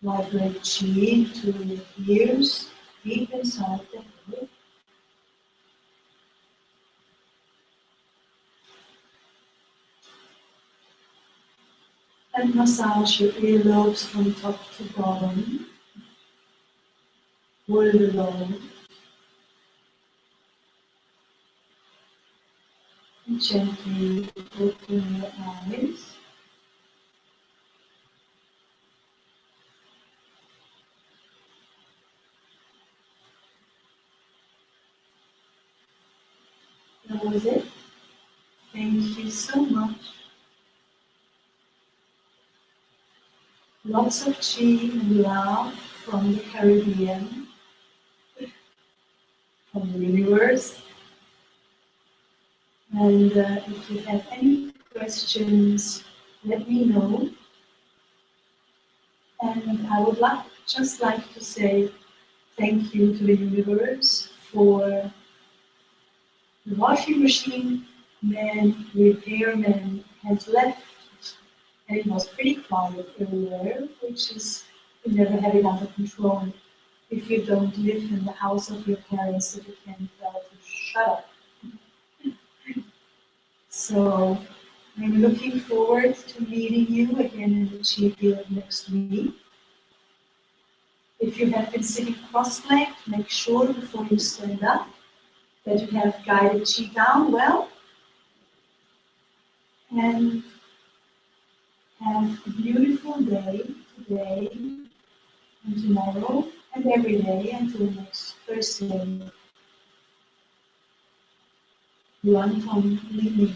S1: Vibrate Qi to your ears, deep inside the head. And massage your earlobes from top to bottom. Pull the lobe. Gently open your eyes. That was it. Thank you so much. Lots of chi and love from the Caribbean, from the universe. And if you have any questions, let me know. And I would just like to say thank you to the universe for the washing machine man, repairman has left, and it was pretty quiet everywhere, which is you never have it under control if you don't live in the house of your parents that you can tell to shut up. So I'm looking forward to meeting you again in the Chi field next week. If you have been sitting cross-legged, make sure before you stand up that you have guided Qi down well, and have a beautiful day today and tomorrow and every day until next Thursday. Yuan Tong Li Li.